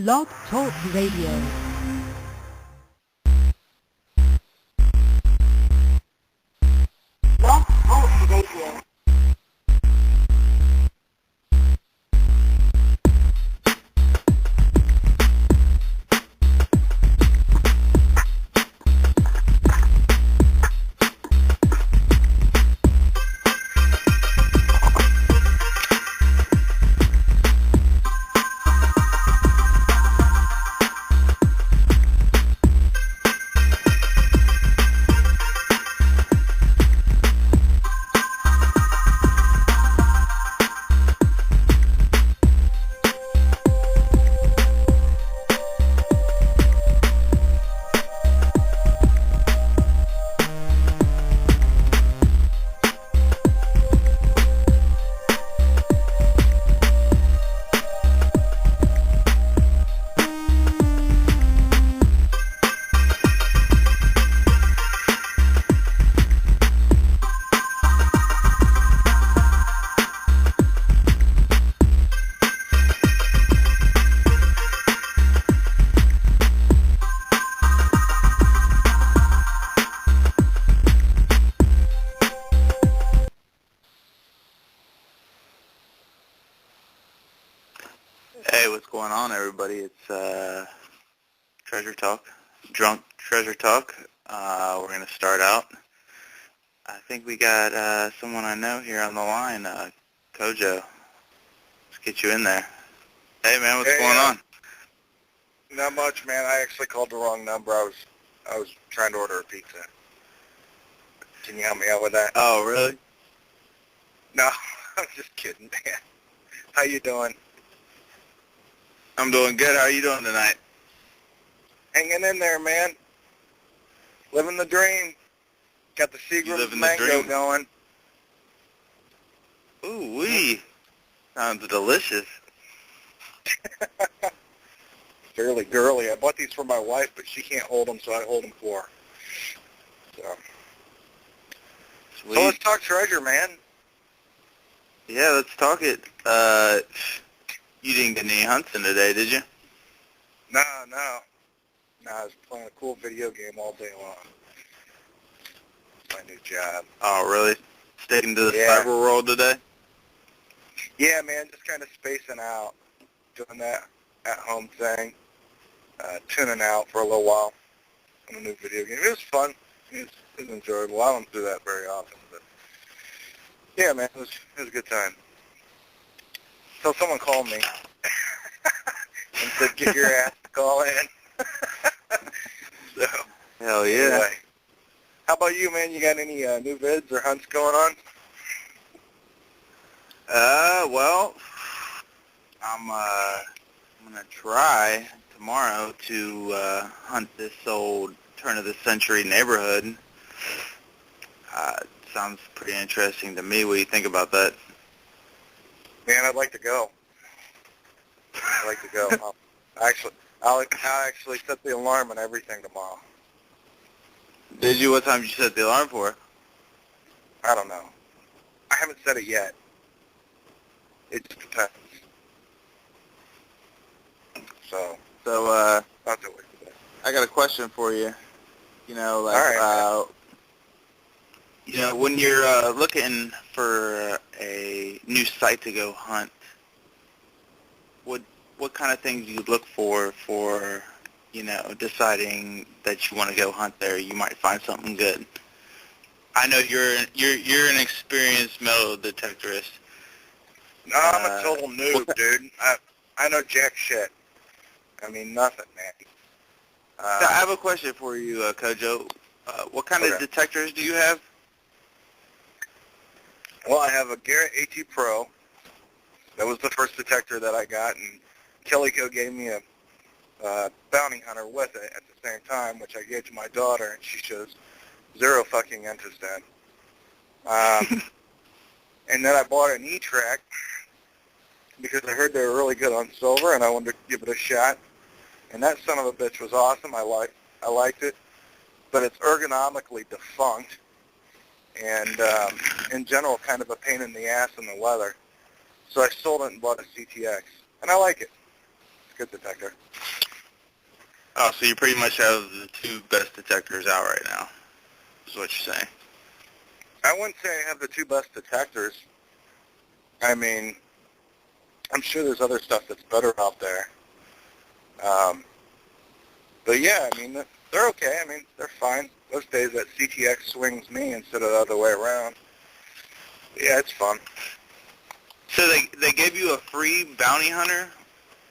Blog Talk Radio. Blog Talk Radio. Hey, what's going on, everybody? It's Treasure Talk, Drunk Treasure Talk. We're going to start out. I think we got someone I know here on the line, Kojo. Let's get you in there. Hey, man, what's going on? Not much, man. I actually called the wrong number. I was trying to order a pizza. Can you help me out with that? Oh, really? No, I'm just kidding, man. How you doing? I'm doing good. How are you doing tonight? Hanging in there, man. Living the dream. Got the Seagram's mango going. Ooh wee! Sounds delicious. Fairly girly. I bought these for my wife, but she can't hold them, so I hold them for her. Sweet. So let's talk treasure, man. Yeah, let's talk it. You didn't get any hunting today, did you? No. I was playing a cool video game all day long. It's my new job. Oh, really? Sticking to the Yeah. cyber world today? Yeah, man, just kind of spacing out, doing that at-home thing, tuning out for a little while on a new video game. It was fun. It was enjoyable. I don't do that very often, but yeah, man, it was a good time. So someone called me and said, "Get your ass to call in." So, Hell yeah. anyway. How about you, man? You got any new vids or hunts going on? Well, I'm gonna try tomorrow to hunt this old turn-of-the-century neighborhood. Sounds pretty interesting to me. What do you think about that? Man, I'd like to go. I'll actually set the alarm and everything tomorrow. Did you? What time did you set the alarm for? I don't know. I haven't set it yet. It just depends. So So, I'll do it today. I got a question for you. You know, like, All right. when you're looking for a new site to go hunt, what kind of things do you look for, deciding that you want to go hunt there? You might find something good. I know you're an experienced metal detectorist. No, I'm a total noob, dude. I know jack shit. I mean, nothing, man. I have a question for you, Kojo. What kind of detectors do you have? Well, I have a Garrett AT Pro. That was the first detector that I got, and Kellyco gave me a bounty hunter with it at the same time, which I gave to my daughter, and she shows zero fucking interest in. And then I bought an E-Track because I heard they were really good on silver, and I wanted to give it a shot. And that son of a bitch was awesome. I liked it, but it's ergonomically defunct, and in general, kind of a pain in the ass in the weather. So I sold it and bought a CTX, and I like it. Good detector. Oh, so you pretty much have the two best detectors out right now, is what you're saying. I wouldn't say I have the two best detectors. I mean, I'm sure there's other stuff that's better out there. But yeah, I mean, they're okay. I mean, they're fine. Most days that CTX swings me instead of the other way around. But yeah, it's fun. So they gave you a free bounty hunter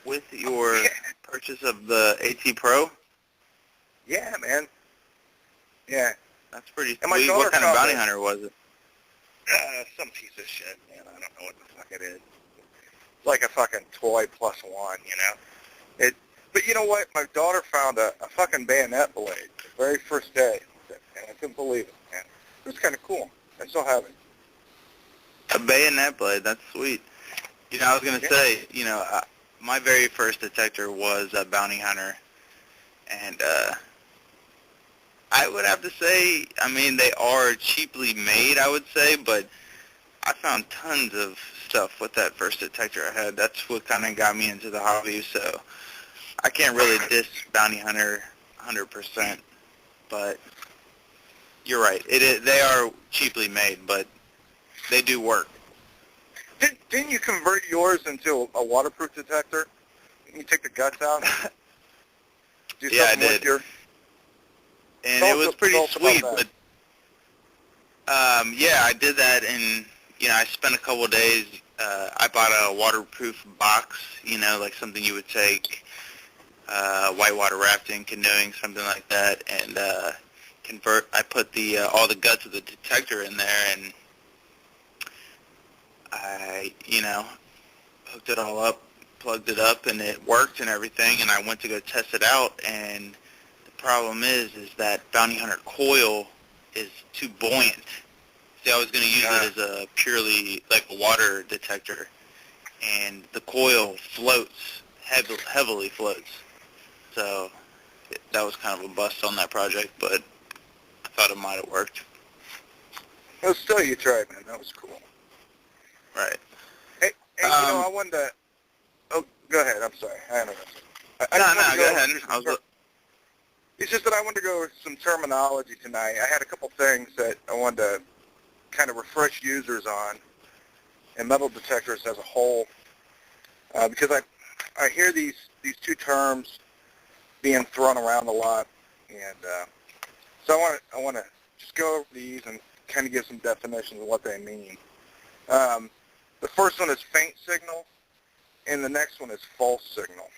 with your purchase of the AT Pro? Yeah, man. Yeah. That's pretty And my sweet. daughter What kind of found bounty it. hunter was it? Some piece of shit, man. I don't know what the fuck it is. It's like a fucking toy plus one, you know? But you know what? My daughter found a fucking bayonet blade the very first day, and I couldn't believe it, man. It was kind of cool. I still have it. A bayonet blade. That's sweet. You know, I was going to say, you know, my very first detector was a bounty hunter, and I would have to say, I mean, they are cheaply made, I would say, but I found tons of stuff with that first detector I had. That's what kind of got me into the hobby, so I can't really diss bounty hunter 100%, but you're right. They are cheaply made, but they do work. Didn't you convert yours into a waterproof detector? Didn't you take the guts out? Do Yeah, I something with did. your... And it was pretty sweet, but yeah, I did that, and you know, I spent a couple of days. I bought a waterproof box, you know, like something you would take whitewater rafting, canoeing, something like that, and I put the all the guts of the detector in there, and I, you know, hooked it all up, plugged it up, and it worked and everything. And I went to go test it out, and the problem is that bounty hunter coil is too buoyant. See, I was going to use it as a purely like a water detector, and the coil floats, heavily floats. So that was kind of a bust on that project, but I thought it might have worked. Well, still you tried, man. That was cool. Right. Hey, you know, I wanted to... Oh, go ahead. I'm sorry. I interrupted. Go ahead. It's just that I wanted to go over some terminology tonight. I had a couple things that I wanted to kind of refresh users on, and metal detectors as a whole, because I hear these two terms being thrown around a lot, and so I want to just go over these and kind of give some definitions of what they mean. The first one is faint signal, and the next one is false signal.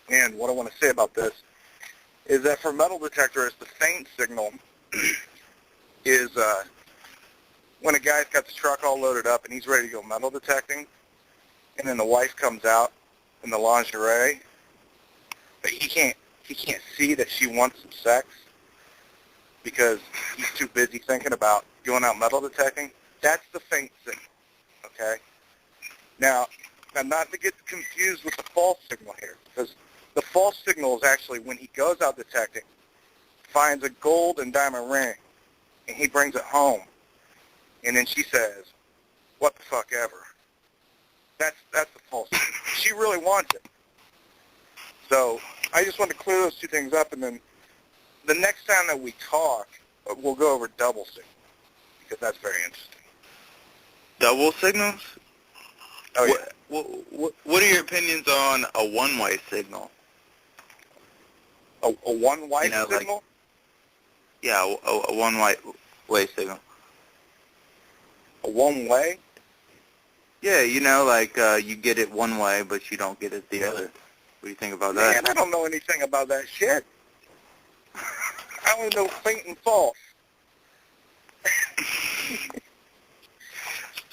And what I want to say about this is that for metal detectors, the faint signal is when a guy's got the truck all loaded up and he's ready to go metal detecting, and then the wife comes out in the lingerie, but he can't see that she wants some sex because he's too busy thinking about going out metal detecting. That's the faint signal, okay? Now not to get confused with the false signal here, because the false signal is actually when he goes out detecting, finds a gold and diamond ring, and he brings it home, and then she says, "What the fuck ever." That's the false signal. She really wants it. So I just want to clear those two things up, and then the next time that we talk, we'll go over double signal, because that's very interesting. Double signals? Oh, yeah. What are your opinions on a one-way signal? A one-way signal? Yeah, a one-way signal. A one-way? Yeah, you know, like you get it one way, but you don't get it the other. What do you think about that? Man, I don't know anything about that shit. I only know faint and false.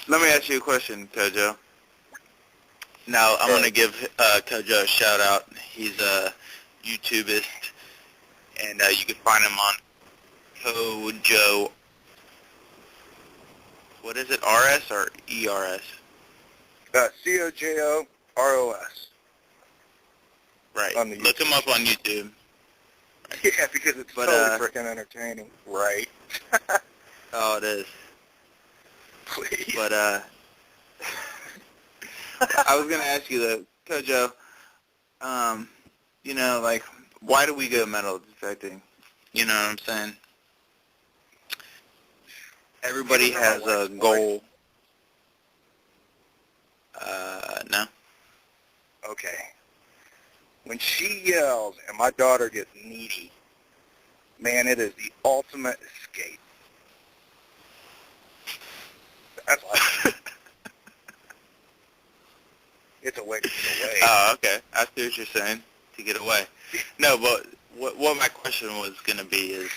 Let me ask you a question, Kojo. Now, I'm going to give Kojo a shout-out. He's a YouTubist, and you can find him on Kojo, what is it, RS or ERS? COJOROS. Right. On the Look him up on YouTube. Yeah, because it's totally freaking entertaining. Right. Oh, it is. Please. But I was going to ask you, though, Kojo, you know, like, why do we go metal detecting? You know what I'm saying? Everybody Even from my has a wife's goal. No. Okay. When she yells and my daughter gets needy, man, it is the ultimate escape. That's like, it's a way to get away. Oh, okay. I see what you're saying. To get away. No, but what my question was going to be is,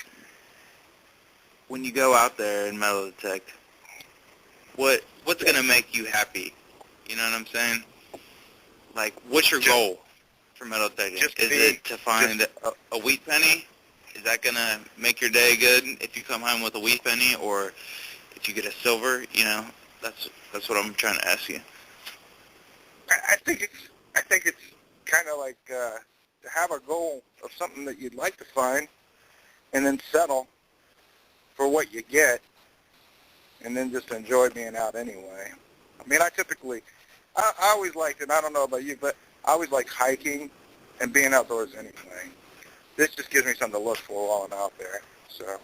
when you go out there and metal detect, what's going to make you happy? You know what I'm saying? Like, what's your goal for metal detecting? Is it to find a wheat penny? Is that going to make your day good if you come home with a wheat penny, or if you get a silver? You know, that's what I'm trying to ask you. I think it's kind of like to have a goal of something that you'd like to find, and then settle for what you get, and then just enjoy being out anyway. I mean, I always liked it. I don't know about you, but I always like hiking and being outdoors anyway. This just gives me something to look for while I'm out there. So,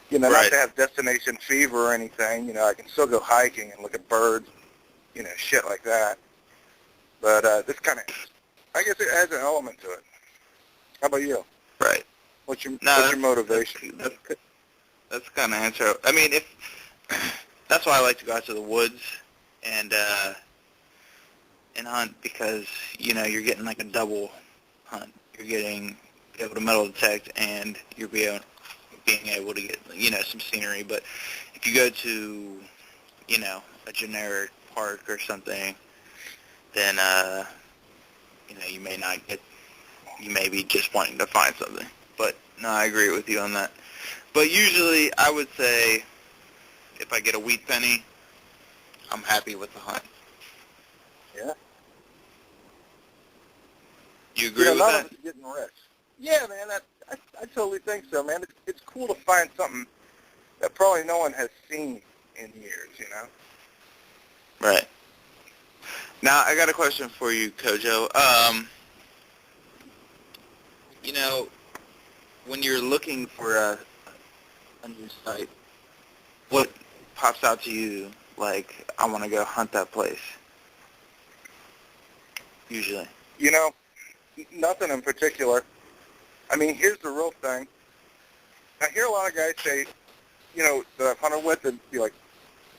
you know, not to have destination fever or anything. You know, I can still go hiking and look at birds, you know, shit like that. But this kind of, I guess it adds an element to it. How about you? Right. What's your motivation? That's kind of answer. I mean, that's why I like to go out to the woods and hunt, because, you know, you're getting like a double hunt. You're getting able to metal detect, and you're being able to get, you know, some scenery. But if you go to, you know, a generic park or something, then you know, you may not get. You may be just wanting to find something. But no, I agree with you on that. But usually, I would say, if I get a wheat penny, I'm happy with the hunt. Yeah. You agree with none that? of us are getting rich. Yeah, man, I totally think so, man. It's cool to find something that probably no one has seen in years, you know? Right. Now, I got a question for you, Kojo. You know, when you're looking for a new site, what pops out to you like, I want to go hunt that place, usually? You know, nothing in particular. I mean, here's the real thing. I hear a lot of guys say, you know, that I've hunted with, and be like,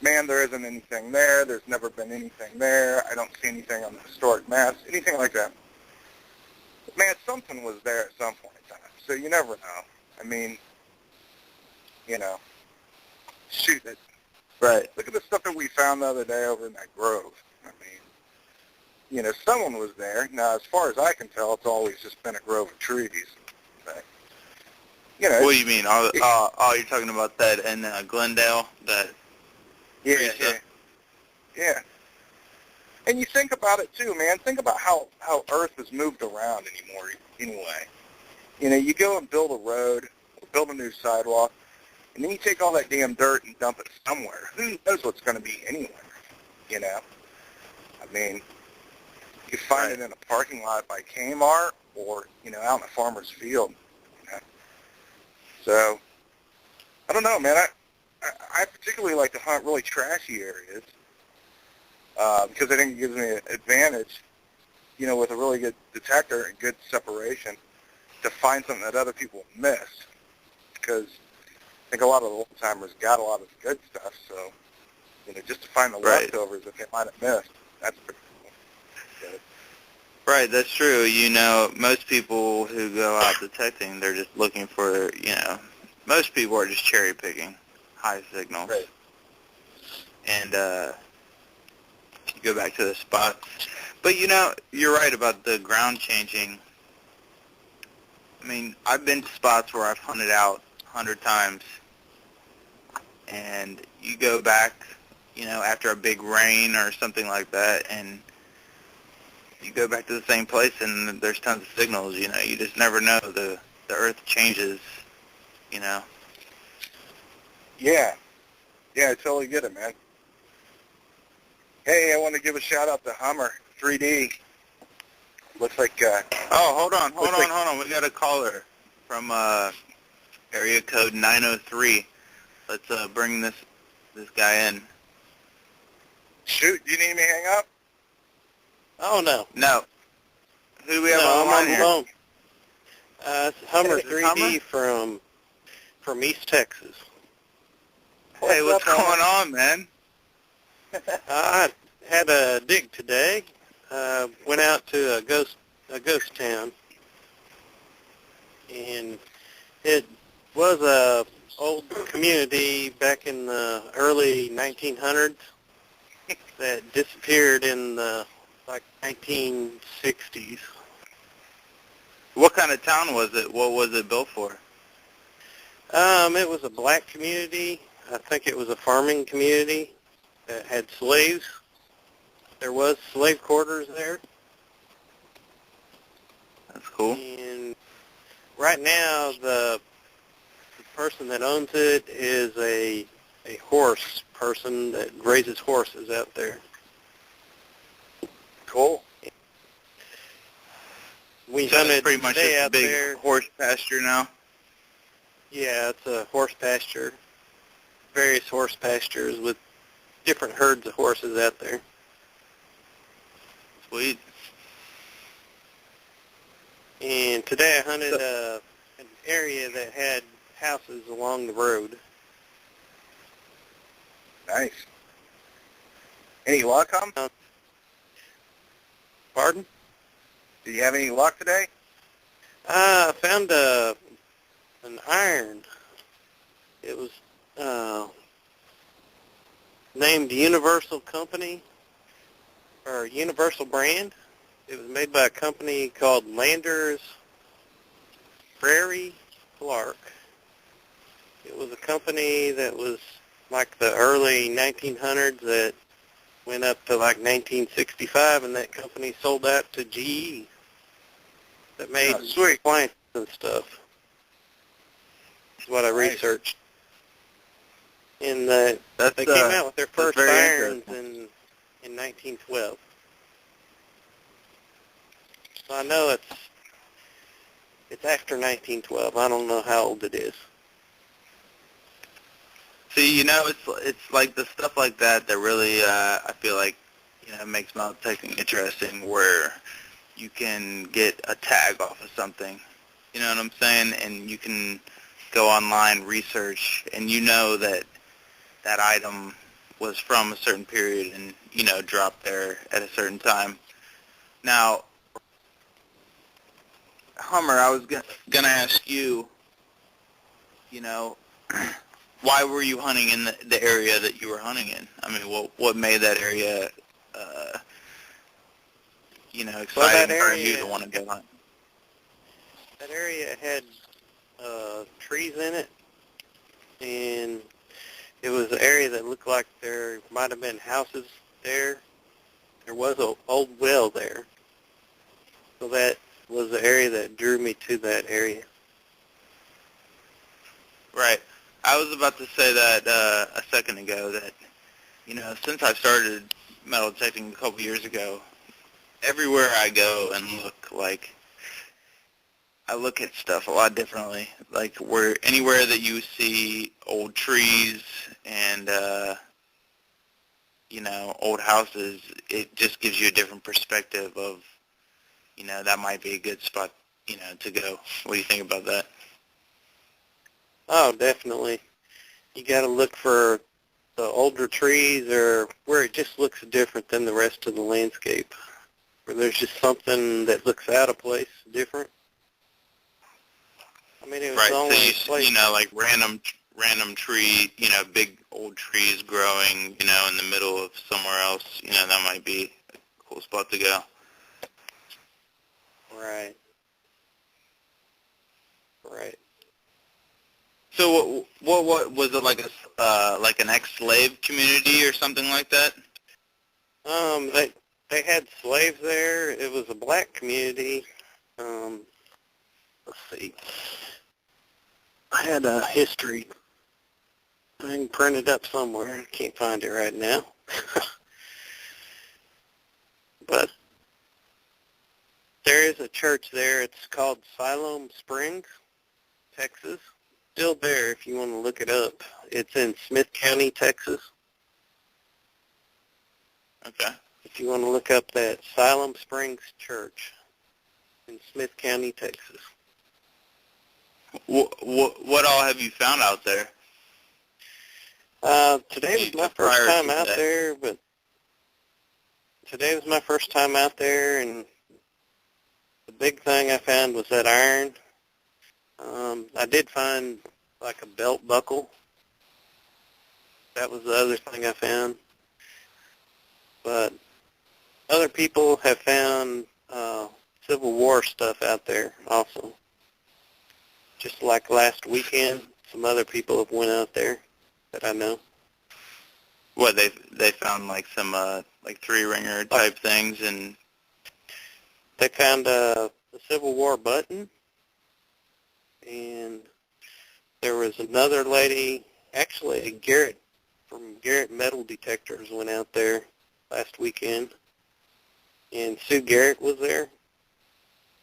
man, there isn't anything there. There's never been anything there. I don't see anything on the historic maps, anything like that. But man, something was there at some point in time. So you never know. I mean, you know, shoot it. Right. Look at the stuff that we found the other day over in that grove. I mean, you know, someone was there. Now, as far as I can tell, it's always just been a grove of trees. But, you know. What do you mean? You're talking about that in Glendale? That. Yeah. And you think about it too, man. Think about how Earth has moved around anymore. Anyway, you know, you go and build a road, build a new sidewalk, and then you take all that damn dirt and dump it somewhere. Who knows what's going to be anywhere? You know. I mean, you find it in a parking lot by Kmart, or you know, out in a farmer's field. You know. So, I don't know, man. I particularly like to hunt really trashy areas because I think it gives me an advantage, you know, with a really good detector and good separation to find something that other people missed. Because I think a lot of the old-timers got a lot of the good stuff, so, you know, just to find the leftovers that they might have missed, that's pretty cool. Right, that's true. You know, most people who go out detecting, they're just looking for, you know, most people are just cherry-picking high signals. Right. And you go back to the spots. But, you know, you're right about the ground changing. I mean, I've been to spots where I've hunted out 100 times, and you go back, you know, after a big rain or something like that, and you go back to the same place, and there's tons of signals. You know, you just never know. The Earth changes, you know. Yeah, I totally get it, man. Hey, I want to give a shout out to Hummer 3D. Looks like, Oh, hold on. We got a caller from area code 903. Let's bring this guy in. shoot, you need me to hang up? Oh, no. No. Who do we have on the I'm line on the here? phone. It's Hummer Is it 3D Hummer? from East Texas. Hey, what's up, going on, man? I had a dig today. Went out to a ghost town, and it was a old community back in the early 1900s that disappeared in the 1960s. What kind of town was it? What was it built for? It was a black community. I think it was a farming community that had slaves. There was slave quarters there. That's cool. And right now, the person that owns it is a horse person that raises horses out there. Cool. We So it's hunted pretty much today just a out big there. horse pasture now? Yeah, it's a horse pasture. Various horse pastures with different herds of horses out there. Sweet. And today I hunted an area that had houses along the road. Nice. Any luck, Hum? Pardon? Did you have any luck today? I found an iron. It was named Universal Company, or Universal Brand. It was made by a company called Landers Prairie Clark. It was a company that was like the early 1900s that went up to like 1965, and that company sold out to GE that made sweet. appliances and stuff. That's what I researched. And they came out with their first irons in 1912. So I know it's after 1912. I don't know how old it is. See, it's like the stuff like that that really, I feel like, makes metal detecting interesting, where you can get a tag off of something, you know what I'm saying? And you can go online, research, and you know that that item was from a certain period and, dropped there at a certain time. Now, Hummer, I was going to ask you, why were you hunting in the area that you were hunting in? I mean, what made that area, exciting for you to want to go hunt? That area had trees in it, and it was an area that looked like there might have been houses there. There was an old well there. So that was the area that drew me to that area. Right. I was about to say that a second ago that, since I started metal detecting a couple years ago, everywhere I go and look, I look at stuff a lot differently. Like anywhere that you see old trees and, old houses, it just gives you a different perspective of, that might be a good spot, to go. What do you think about that? Oh, definitely. You got to look for the older trees or where it just looks different than the rest of the landscape, where there's just something that looks out of place, different. I mean, it was right. the only So place. like random tree, big old trees growing, in the middle of somewhere else, that might be a cool spot to go. Right. Right. So what was it, like an ex-slave community or something like that? They had slaves there. It was a black community. Let's see. I had a history thing printed up somewhere. I can't find it right now. But There is a church there. It's called Siloam Springs, Texas. Still there if you want to look it up. It's in Smith County, Texas. Okay. If you want to look up that Siloam Springs Church in Smith County, Texas. What all have you found out there? Today was my first time out there, and the big thing I found was that iron. I did find like a belt buckle. That was the other thing I found. But other people have found Civil War stuff out there also. Just like last weekend, some other people have went out there that I know. What, they found like some like three-ringer type things, and They found the Civil War button, and there was another lady, actually Garrett from Garrett Metal Detectors went out there last weekend, and Sue Garrett was there,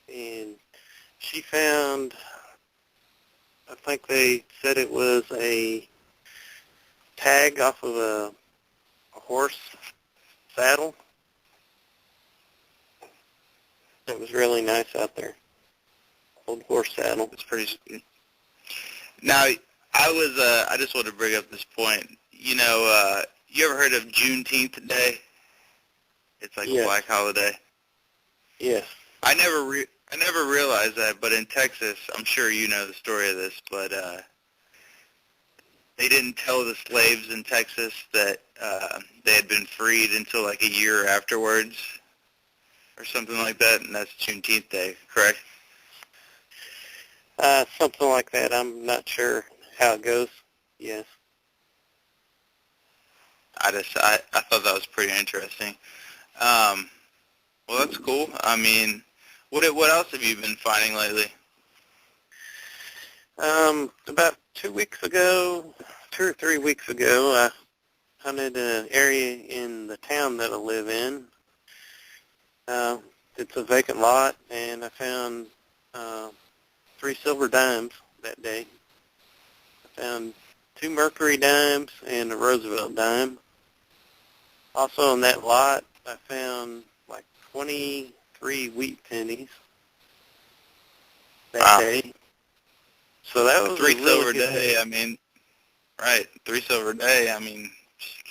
and she found, I think they said it was a tag off of a horse saddle. It was really nice out there. Old horse saddle. it's pretty sweet. Now, I just wanted to bring up this point. You know, you ever heard of Juneteenth Day? It's like Yes. a black holiday. Yes. I never realized that, but in Texas, I'm sure you know the story of this, but they didn't tell the slaves in Texas that they had been freed until like a year afterwards, or something like that, and that's Juneteenth Day, correct? Something like that. I'm not sure how it goes. Yes. I thought that was pretty interesting. Well, that's cool. I mean, what else have you been finding lately? About 2 or 3 weeks ago, I hunted an area in the town that I live in. It's a vacant lot, and I found 3 silver dimes that day. I found 2 Mercury dimes and a Roosevelt dime. Also on that lot, I found like 23 wheat pennies that day. So that was 3 a really silver good day. I mean, right, 3 silver day. I mean,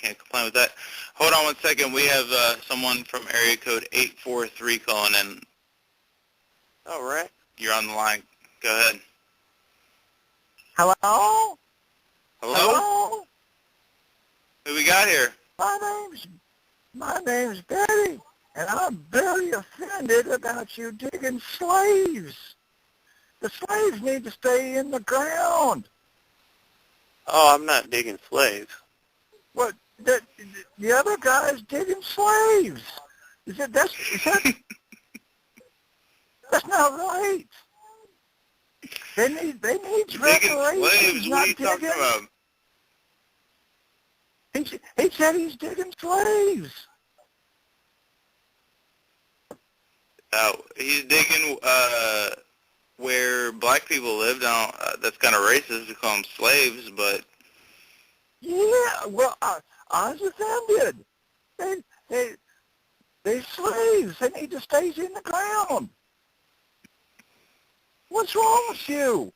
can't complain with that. Hold on one second. We have someone from area code 843 calling in. All right. You're on the line. Go ahead. Hello? Hello? Hello? Who we got here? My name's Betty, and I'm very offended about you digging slaves. The slaves need to stay in the ground. Oh, I'm not digging slaves. What? The other guy's digging slaves. That's not right. They need Digging reparations, slaves? What are not you talking digging. about? He said he's digging slaves. He's digging where black people lived. That's kind of racist to call them slaves, but Yeah, well, I was offended. They're slaves. They need to stay in the ground. What's wrong with you?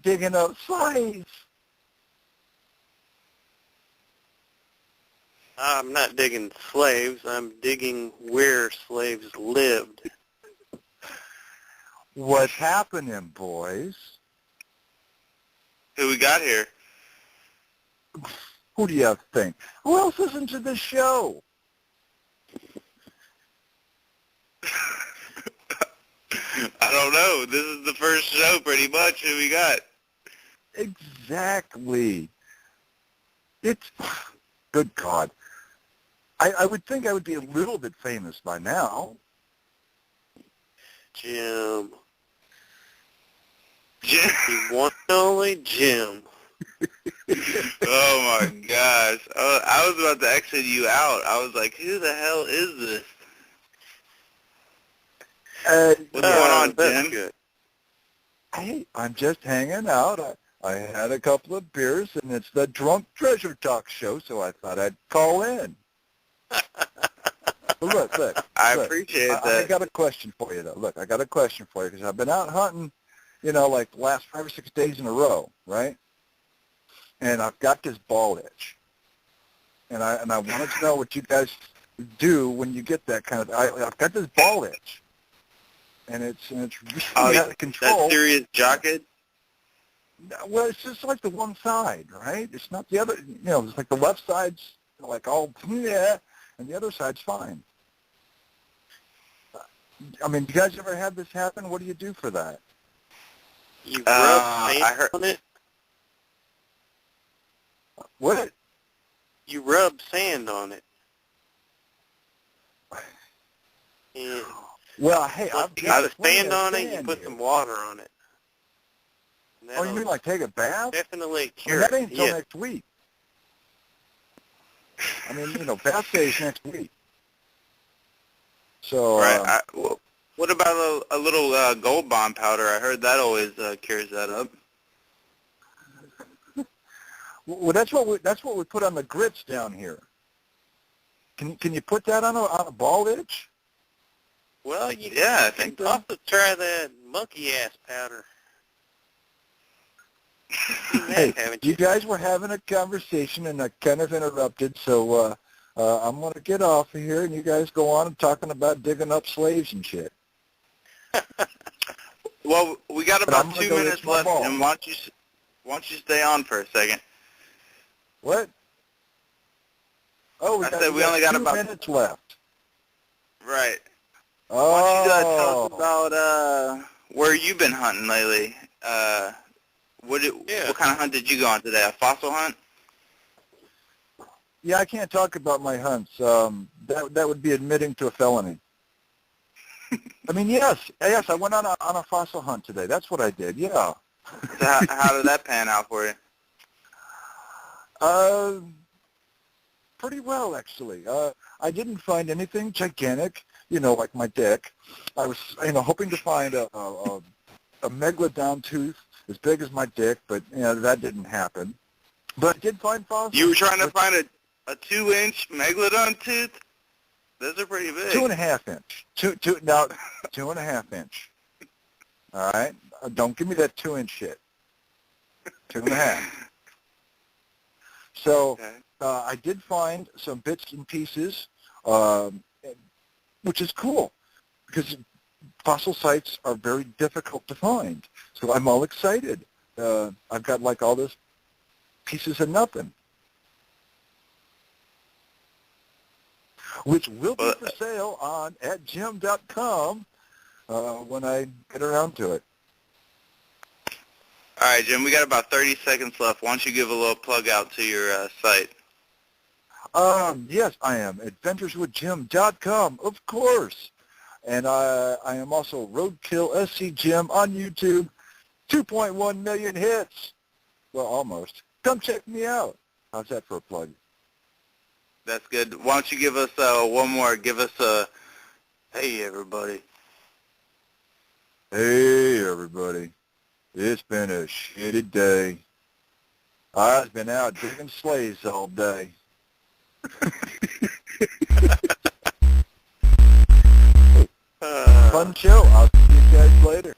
Digging up slaves. I'm not digging slaves. I'm digging where slaves lived. What's happening, boys? who we got here? Who do you think? Who else listens to this show? I don't know. This is the first show, pretty much. Who we got? Exactly. It's, good God. I would think I would be a little bit famous by now. Jim. Jim. The one and only Jim. Oh, my gosh. I was about to exit you out. I was like, who the hell is this? What's going on, that's Jim? good. Hey, I'm just hanging out. I had a couple of beers, and it's the Drunk Treasure Talk show, so I thought I'd call in. But look. I Look, appreciate I that. got a question for you, though. Look, I got a question for you because I've been out hunting, like the last 5 or 6 days in a row, right? And I've got this ball itch, and I wanted to know what you guys do when you get that kind of. I've got this ball itch, and it's really out of control. That serious jocket? Well, it's just like the one side, right? It's not the other. It's like the left side's like all yeah, and the other side's fine. I mean, do you guys ever have this happen? What do you do for that? You rub sand on it? What? You rub sand on it. And Well, hey, once I've you got got the sand on it, you sand put here. some water on it. And Oh, you mean like take a bath? definitely I mean, cure that it. ain't until Yeah. next week. I mean, bath day is next week. So, Right. What about a little Gold Bond powder? I heard that always cures that up. well, that's what we put on the grits down here. Can you put that on a ball itch? Well, you Yeah, I can think so. also try that monkey ass powder. You've seen Hey, that, haven't you you? guys were having a conversation, and I kind of interrupted, so I'm going to get off of here, and you guys go on and talking about digging up slaves and shit. Well, we got But I'm about gonna 2 go minutes itch my left, balls. and why don't you stay on for a second? What? Oh, I said we only got 2 about- minutes left. Right. Oh. Why don't you tell us about where you've been hunting lately? What kind of hunt did you go on today? A fossil hunt? Yeah, I can't talk about my hunts. That would be admitting to a felony. I mean, yes, I went on a fossil hunt today. That's what I did. Yeah. So how did that pan out for you? Pretty well, actually. I didn't find anything gigantic, like my dick. I was, hoping to find a Megalodon tooth as big as my dick, but that didn't happen. But I did find fossils. You were trying to find a 2-inch Megalodon tooth? Those are pretty big. 2.5 inch. 2.5 inch. All right? Don't give me that 2-inch shit. 2.5. So Okay. I did find some bits and pieces, which is cool because fossil sites are very difficult to find. So I'm all excited. I've got like all this pieces of nothing, which will be for sale on @jim.com when I get around to it. All right, Jim, we got about 30 seconds left. Why don't you give a little plug out to your site? Yes, I am. AdventuresWithJim.com, of course. And I am also Roadkill SC Jim on YouTube. 2.1 million hits. Well, almost. Come check me out. How's that for a plug? That's good. Why don't you give us one more? Give us a, hey, everybody. Hey, everybody. It's been a shitty day. I've been out digging slaves all day. Fun show. I'll see you guys later.